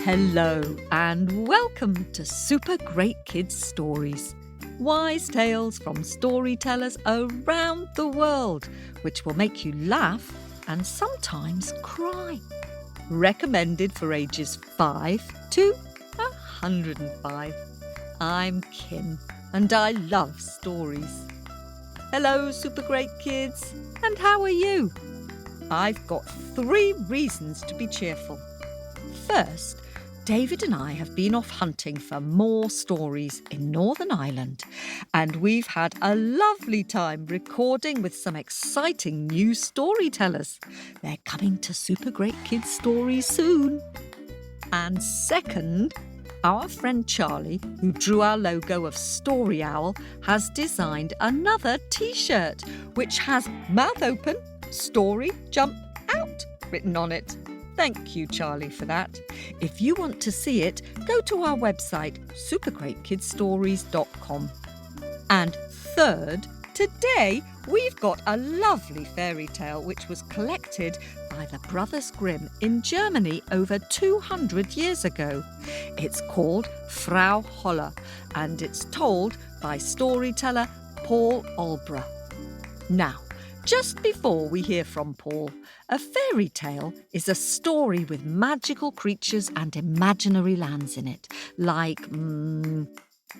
Hello and welcome to Super Great Kids Stories. Wise tales from storytellers around the world, which will make you laugh and sometimes cry. Recommended for ages 5 to 105. I'm Kim and I love stories. Hello, Super Great Kids, and how are you? I've got 3 reasons to be cheerful. First, David and I have been off hunting for more stories in Northern Ireland, and we've had a lovely time recording with some exciting new storytellers. They're coming to Super Great Kids Stories soon. And second, our friend Charlie, who drew our logo of Story Owl, has designed another T-shirt which has mouth open, story, jump, out written on it. Thank you, Charlie, for that. If you want to see it, go to our website, supergreatkidstories.com. And third, today we've got a lovely fairy tale which was collected by the Brothers Grimm in Germany over 200 years ago. It's called Frau Holle, and it's told by storyteller Paul Alborough. Now, just before we hear from Paul, a fairy tale is a story with magical creatures and imaginary lands in it, like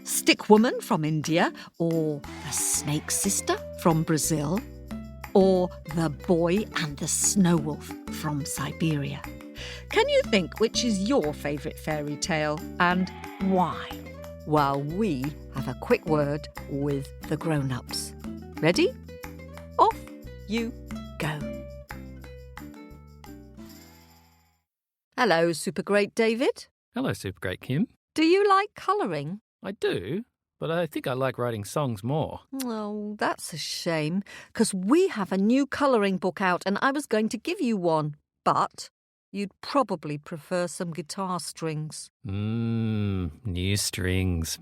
Stick Woman from India, or The Snake Sister from Brazil, or The Boy and the Snow Wolf from Siberia. Can you think which is your favourite fairy tale and why? While we have a quick word with the grown-ups. Ready? Off you go. Hello, Super Great David. Hello, Super Great Kim. Do you like colouring? I do, but I think I like writing songs more. Oh, that's a shame, because we have a new colouring book out and I was going to give you one, but you'd probably prefer some guitar strings. New strings.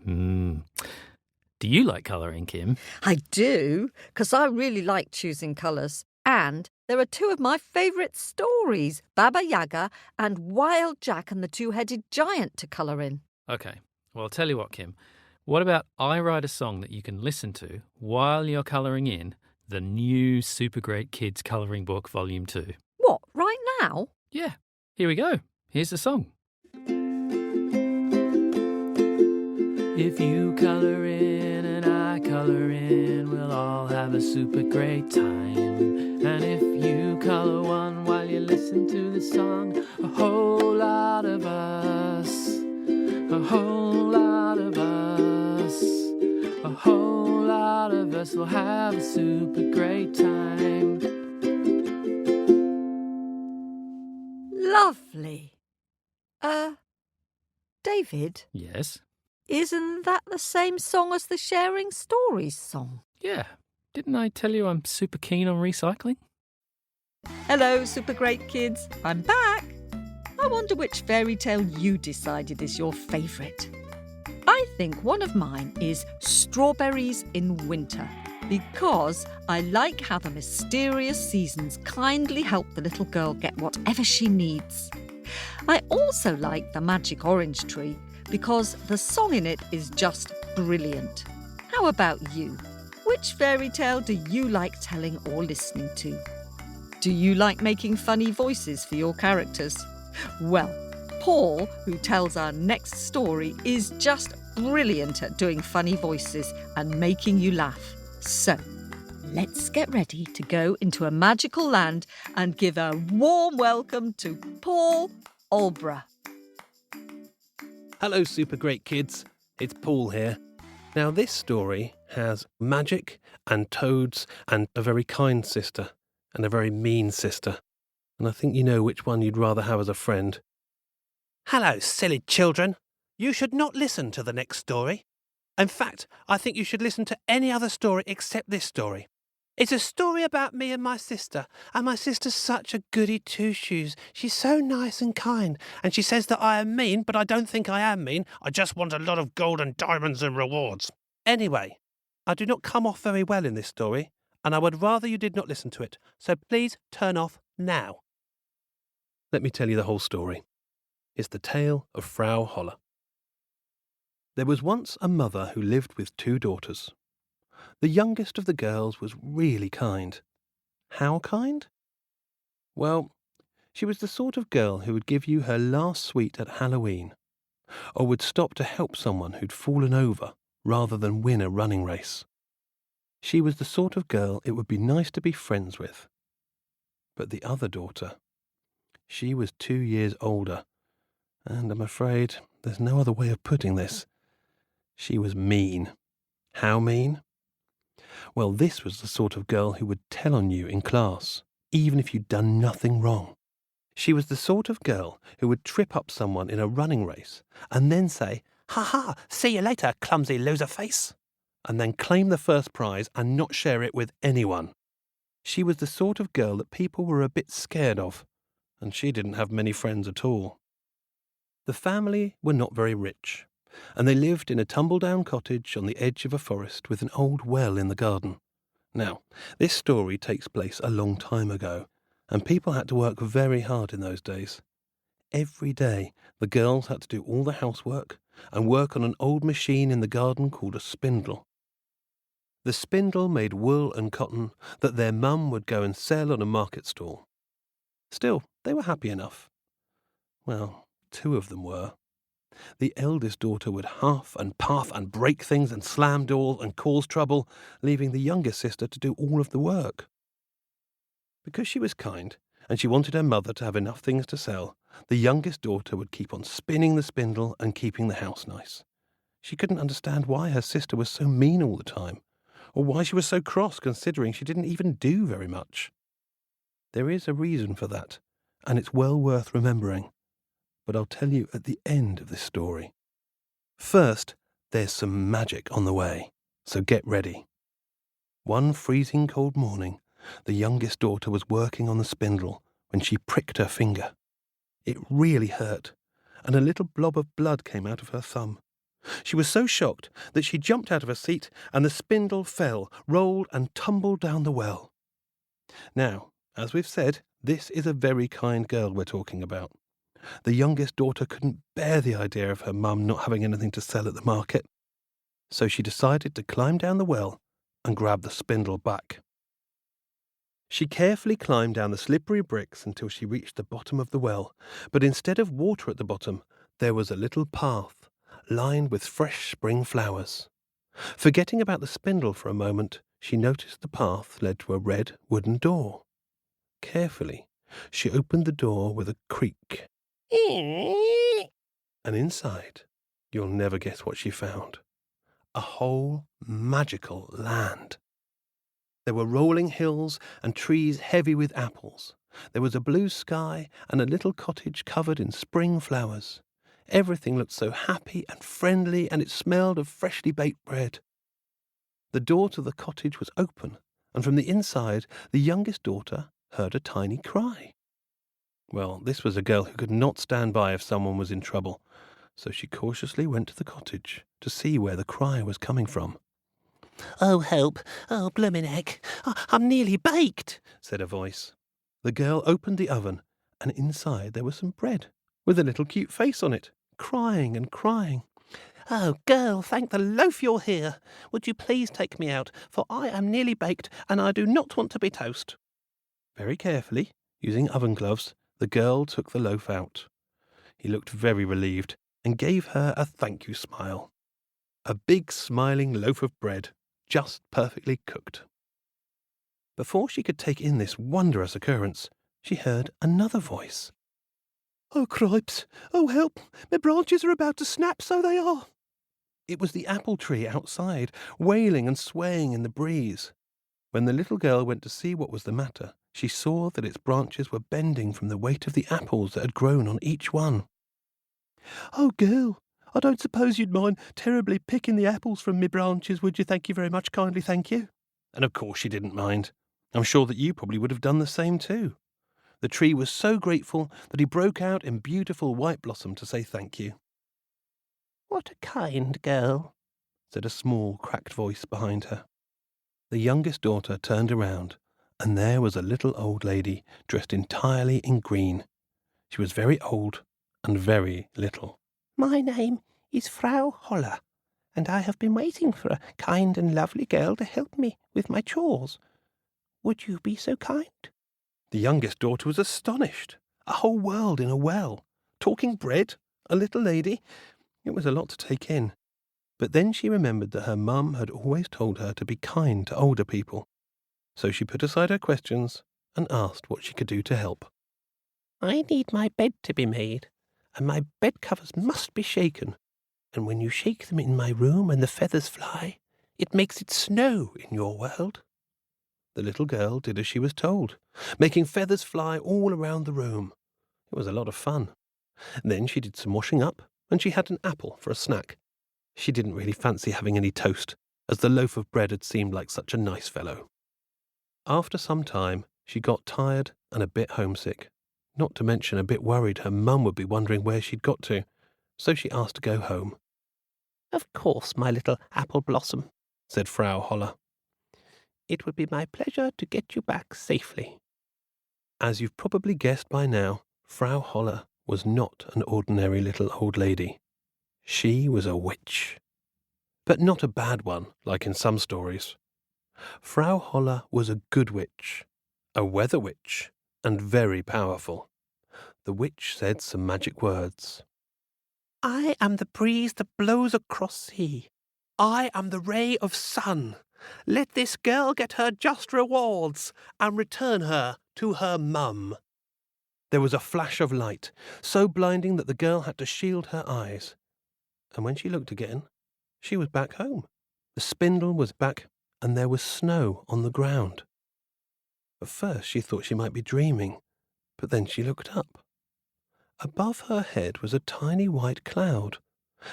Do you like colouring, Kim? I do, because I really like choosing colours. And there are 2 of my favourite stories, Baba Yaga and Wild Jack and the Two-Headed Giant, to colour in. OK, well, I'll tell you what, Kim. What about I write a song that you can listen to while you're colouring in the new Super Great Kids Colouring Book Volume 2? What, right now? Yeah, here we go. Here's the song. If you colour in and I colour in, we'll all have a super great time. And if you colour one while you listen to the song, a whole lot of us, a whole lot of us, a whole lot of us will have a super great time. Lovely. David? Yes? Isn't that the same song as the Sharing Stories song? Yeah. Didn't I tell you I'm super keen on recycling? Hello, Super Great Kids. I'm back. I wonder which fairy tale you decided is your favourite. I think one of mine is Strawberries in Winter, because I like how the mysterious seasons kindly help the little girl get whatever she needs. I also like The Magic Orange Tree, because the song in it is just brilliant. How about you? Which fairy tale do you like telling or listening to? Do you like making funny voices for your characters? Well, Paul, who tells our next story, is just brilliant at doing funny voices and making you laugh. So, let's get ready to go into a magical land and give a warm welcome to Paul Alborough. Hello, Super Great Kids. It's Paul here. Now, this story has magic and toads and a very kind sister and a very mean sister. And I think you know which one you'd rather have as a friend. Hello, silly children. You should not listen to the next story. In fact, I think you should listen to any other story except this story. It's a story about me and my sister. And my sister's such a goody two-shoes. She's so nice and kind. And she says that I am mean, but I don't think I am mean. I just want a lot of gold and diamonds and rewards. Anyway, I do not come off very well in this story, and I would rather you did not listen to it. So please turn off now. Let me tell you the whole story. It's the tale of Frau Holle. There was once a mother who lived with 2 daughters. The youngest of the girls was really kind. How kind? Well, she was the sort of girl who would give you her last sweet at Halloween, or would stop to help someone who'd fallen over rather than win a running race. She was the sort of girl it would be nice to be friends with. But the other daughter, she was 2 years older, and I'm afraid there's no other way of putting this. She was mean. How mean? Well, this was the sort of girl who would tell on you in class, even if you'd done nothing wrong. She was the sort of girl who would trip up someone in a running race and then say, "Ha ha, see you later, clumsy loser face," and then claim the first prize and not share it with anyone. She was the sort of girl that people were a bit scared of, and she didn't have many friends at all. The family were not very rich, and they lived in a tumble-down cottage on the edge of a forest with an old well in the garden. Now, this story takes place a long time ago, and people had to work very hard in those days. Every day, the girls had to do all the housework and work on an old machine in the garden called a spindle. The spindle made wool and cotton that their mum would go and sell on a market stall. Still, they were happy enough. Well, 2 of them were. The eldest daughter would huff and puff and break things and slam doors and cause trouble, leaving the youngest sister to do all of the work. Because she was kind, and she wanted her mother to have enough things to sell, the youngest daughter would keep on spinning the spindle and keeping the house nice. She couldn't understand why her sister was so mean all the time, or why she was so cross considering she didn't even do very much. There is a reason for that, and it's well worth remembering. But I'll tell you at the end of this story. First, there's some magic on the way, so get ready. One freezing cold morning, the youngest daughter was working on the spindle when she pricked her finger. It really hurt, and a little blob of blood came out of her thumb. She was so shocked that she jumped out of her seat, and the spindle fell, rolled and tumbled down the well. Now, as we've said, this is a very kind girl we're talking about. The youngest daughter couldn't bear the idea of her mum not having anything to sell at the market, so she decided to climb down the well and grab the spindle back. She carefully climbed down the slippery bricks until she reached the bottom of the well, but instead of water at the bottom, there was a little path, lined with fresh spring flowers. Forgetting about the spindle for a moment, she noticed the path led to a red wooden door. Carefully, she opened the door with a creak. And inside, you'll never guess what she found. A whole magical land. There were rolling hills and trees heavy with apples. There was a blue sky and a little cottage covered in spring flowers. Everything looked so happy and friendly, and it smelled of freshly baked bread. The door to the cottage was open, and from the inside, the youngest daughter heard a tiny cry. Well, this was a girl who could not stand by if someone was in trouble, so she cautiously went to the cottage to see where the cry was coming from. "Oh, help! Oh, bloomin' heck! I'm nearly baked," said a voice. The girl opened the oven, and inside there was some bread, with a little cute face on it, crying and crying. "Oh, girl, thank the loaf you're here. Would you please take me out, for I am nearly baked, and I do not want to be toast." Very carefully, using oven gloves, the girl took the loaf out. He looked very relieved and gave her a thank you smile. A big smiling loaf of bread, just perfectly cooked. Before she could take in this wondrous occurrence, she heard another voice. "Oh, cripes! Oh, help! My branches are about to snap, so they are." It was the apple tree outside, wailing and swaying in the breeze. When the little girl went to see what was the matter, she saw that its branches were bending from the weight of the apples that had grown on each one. "Oh, girl, I don't suppose you'd mind terribly picking the apples from me branches, would you? Thank you very much, kindly, thank you." And of course she didn't mind. I'm sure that you probably would have done the same too. The tree was so grateful that he broke out in beautiful white blossom to say thank you. What a kind girl, said a small, cracked voice behind her. The youngest daughter turned around, and there was a little old lady dressed entirely in green. She was very old and very little. My name is Frau Holle, and I have been waiting for a kind and lovely girl to help me with my chores. Would you be so kind? The youngest daughter was astonished. A whole world in a well. Talking bread? A little lady? It was a lot to take in. But then she remembered that her mum had always told her to be kind to older people. So she put aside her questions and asked what she could do to help. I need my bed to be made, and my bed covers must be shaken. And when you shake them in my room and the feathers fly, it makes it snow in your world. The little girl did as she was told, making feathers fly all around the room. It was a lot of fun. Then she did some washing up, and she had an apple for a snack. She didn't really fancy having any toast, as the loaf of bread had seemed like such a nice fellow. After some time, she got tired and a bit homesick, not to mention a bit worried her mum would be wondering where she'd got to, so she asked to go home. Of course, my little apple blossom, said Frau Holle. It would be my pleasure to get you back safely. As you've probably guessed by now, Frau Holle was not an ordinary little old lady. She was a witch. But not a bad one, like in some stories. Frau Holle was a good witch, a weather witch, and very powerful. The witch said some magic words. I am the breeze that blows across sea. I am the ray of sun. Let this girl get her just rewards and return her to her mum. There was a flash of light, so blinding that the girl had to shield her eyes. And when she looked again, she was back home. The spindle was back, and there was snow on the ground. At first she thought she might be dreaming, but then she looked up. Above her head was a tiny white cloud,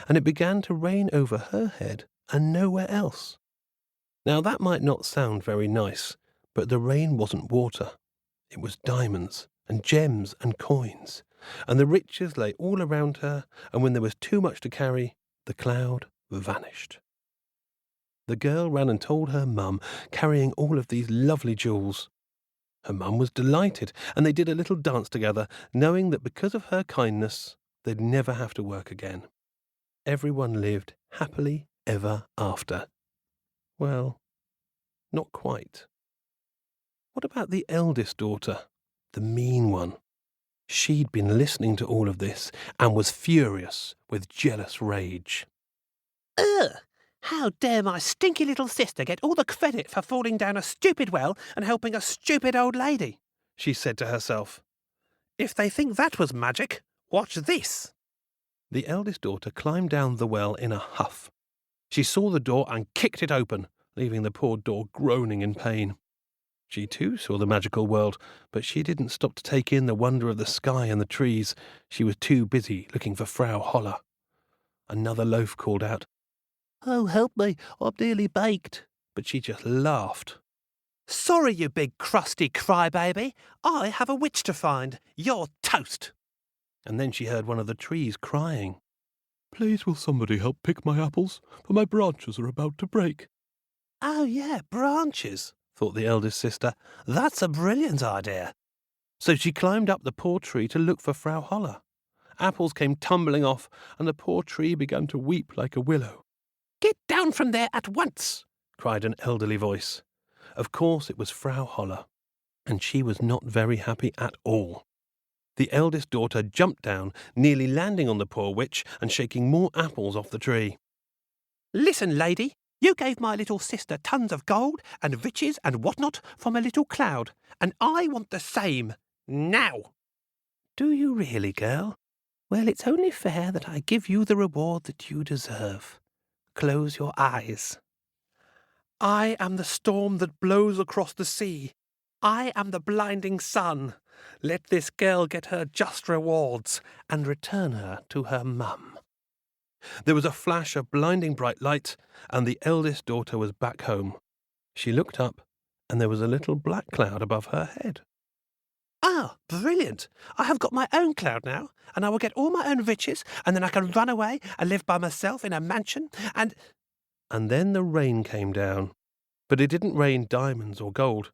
and it began to rain over her head and nowhere else. Now that might not sound very nice, but the rain wasn't water. It was diamonds and gems and coins, and the riches lay all around her, and when there was too much to carry, the cloud vanished. The girl ran and told her mum, carrying all of these lovely jewels. Her mum was delighted, and they did a little dance together, knowing that because of her kindness, they'd never have to work again. Everyone lived happily ever after. Well, not quite. What about the eldest daughter, the mean one? She'd been listening to all of this and was furious with jealous rage. Ugh! How dare my stinky little sister get all the credit for falling down a stupid well and helping a stupid old lady, she said to herself. If they think that was magic, watch this. The eldest daughter climbed down the well in a huff. She saw the door and kicked it open, leaving the poor door groaning in pain. She too saw the magical world, but she didn't stop to take in the wonder of the sky and the trees. She was too busy looking for Frau Holle. Another loaf called out, Oh, help me, I'm nearly baked. But she just laughed. Sorry, you big crusty crybaby. I have a witch to find. You're toast. And then she heard one of the trees crying. Please will somebody help pick my apples, for my branches are about to break. Oh, yeah, branches, thought the eldest sister. That's a brilliant idea. So she climbed up the poor tree to look for Frau Holle. Apples came tumbling off, and the poor tree began to weep like a willow. Get down from there at once, cried an elderly voice. Of course it was Frau Holle, and she was not very happy at all. The eldest daughter jumped down, nearly landing on the poor witch and shaking more apples off the tree. Listen, lady, you gave my little sister tons of gold and riches and whatnot from a little cloud, and I want the same, now. Do you really, girl? Well, it's only fair that I give you the reward that you deserve. Close your eyes. I am the storm that blows across the sea. I am the blinding sun. Let this girl get her just rewards and return her to her mum. There was a flash of blinding bright light, and the eldest daughter was back home. She looked up, and there was a little black cloud above her head. Ah, brilliant! I have got my own cloud now, and I will get all my own riches, and then I can run away and live by myself in a mansion, and... And then the rain came down. But it didn't rain diamonds or gold.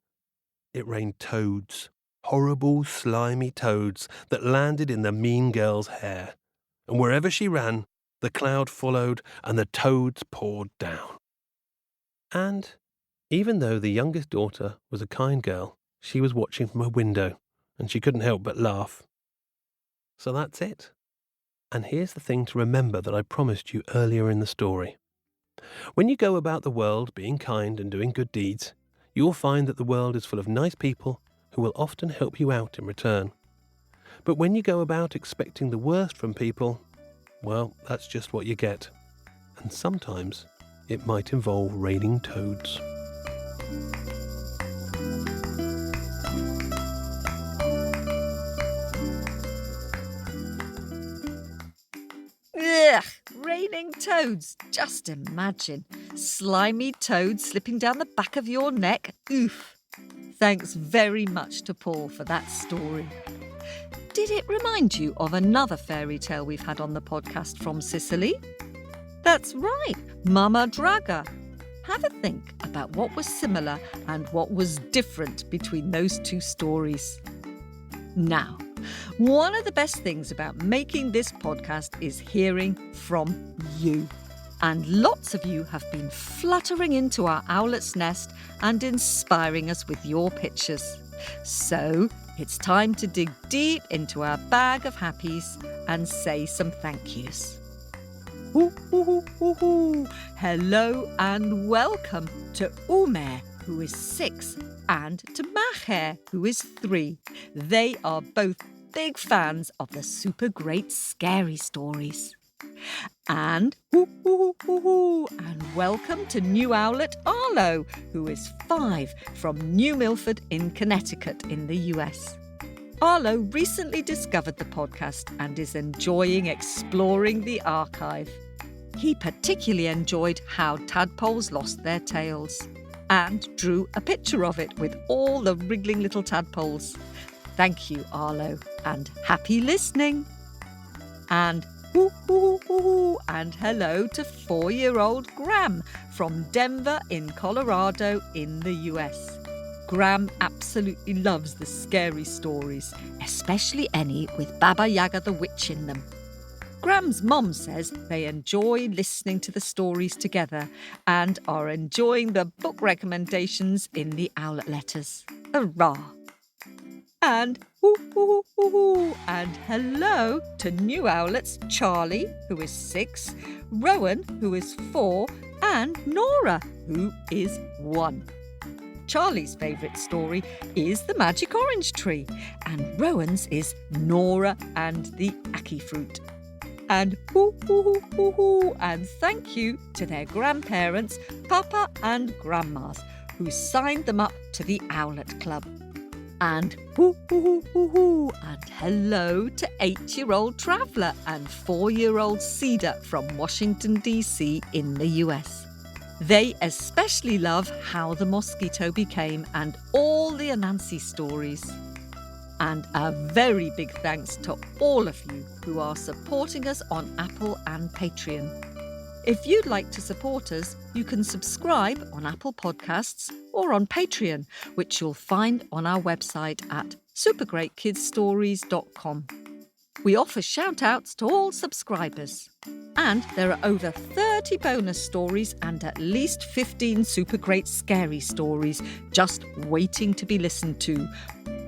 It rained toads, horrible, slimy toads that landed in the mean girl's hair. And wherever she ran, the cloud followed and the toads poured down. And even though the youngest daughter was a kind girl, she was watching from her window, and she couldn't help but laugh. So that's it. And here's the thing to remember that I promised you earlier in the story. When you go about the world being kind and doing good deeds, you'll find that the world is full of nice people who will often help you out in return. But when you go about expecting the worst from people, well, that's just what you get. And sometimes it might involve raining toads. Ugh, raining toads. Just imagine. Slimy toads slipping down the back of your neck. Oof. Thanks very much to Paul for that story. Did it remind you of another fairy tale we've had on the podcast from Sicily? That's right, Mama Draga. Have a think about what was similar and what was different between those two stories. Now, one of the best things about making this podcast is hearing from you. And lots of you have been fluttering into our owlet's nest and inspiring us with your pictures. So it's time to dig deep into our bag of happies and say some thank yous. Hello and welcome to Umer, who is 6, and to Maher, who is 3. They are both big fans of the super great scary stories. And welcome to new owlet Arlo, who is 5, from New Milford in Connecticut in the US. Arlo recently discovered the podcast and is enjoying exploring the archive. He particularly enjoyed how tadpoles lost their tails and drew a picture of it with all the wriggling little tadpoles. Thank you, Arlo, and happy listening. And and hello to 4-year-old Graham from Denver in Colorado in the US. Graham absolutely loves the scary stories, especially any with Baba Yaga the witch in them. Graham's mom says they enjoy listening to the stories together and are enjoying the book recommendations in the Owlet Letters. Hurrah! And and hello to new owlets Charlie, who is 6, Rowan, who is 4, and Nora, who is 1. Charlie's favourite story is The Magic Orange Tree, and Rowan's is Nora and the Ackee Fruit. And and thank you to their grandparents, Papa and Grandmas, who signed them up to the Owlet Club. And and hello to 8-year-old Traveller and 4-year-old Cedar from Washington, D.C. in the US. They especially love How the Mosquito Became and all the Anansi stories. And a very big thanks to all of you who are supporting us on Apple and Patreon. If you'd like to support us, you can subscribe on Apple Podcasts or on Patreon, which you'll find on our website at supergreatkidsstories.com. We offer shout-outs to all subscribers. And there are over 30 bonus stories and at least 15 super great scary stories just waiting to be listened to.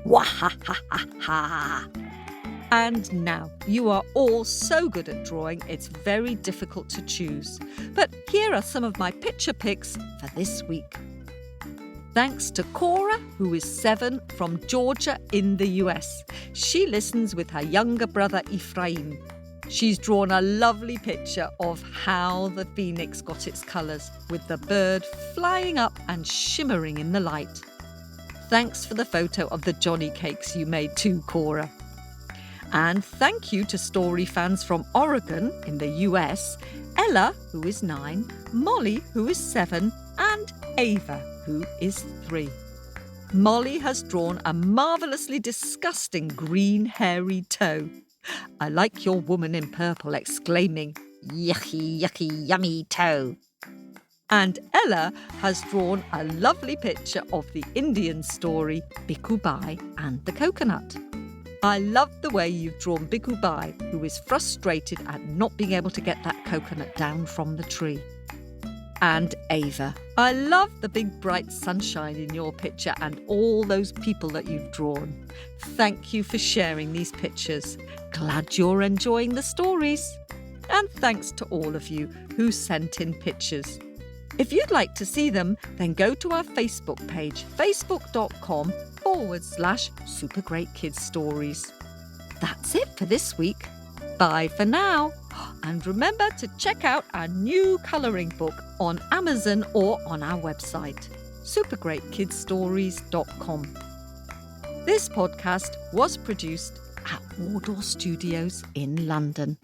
Wahahaha! And now, you are all so good at drawing, it's very difficult to choose. But here are some of my picture picks for this week. Thanks to Cora, who is 7, from Georgia in the US. She listens with her younger brother Ephraim. She's drawn a lovely picture of how the phoenix got its colours, with the bird flying up and shimmering in the light. Thanks for the photo of the Johnny cakes you made too, Cora. And thank you to story fans from Oregon in the US, Ella, who is 9, Molly, who is 7, and Ava, who is 3. Molly has drawn a marvellously disgusting green hairy toe. I like your woman in purple exclaiming, "Yucky, yucky, yummy toe." And Ella has drawn a lovely picture of the Indian story, Bikubai and the coconut. I love the way you've drawn Bikubai, who is frustrated at not being able to get that coconut down from the tree. And Ava, I love the big bright sunshine in your picture and all those people that you've drawn. Thank you for sharing these pictures. Glad you're enjoying the stories. And thanks to all of you who sent in pictures. If you'd like to see them, then go to our Facebook page, facebook.com/Super Great Kids Stories. That's it for this week. Bye for now. And remember to check out our new colouring book on Amazon or on our website, supergreatkidsstories.com. This podcast was produced at Wardour Studios in London.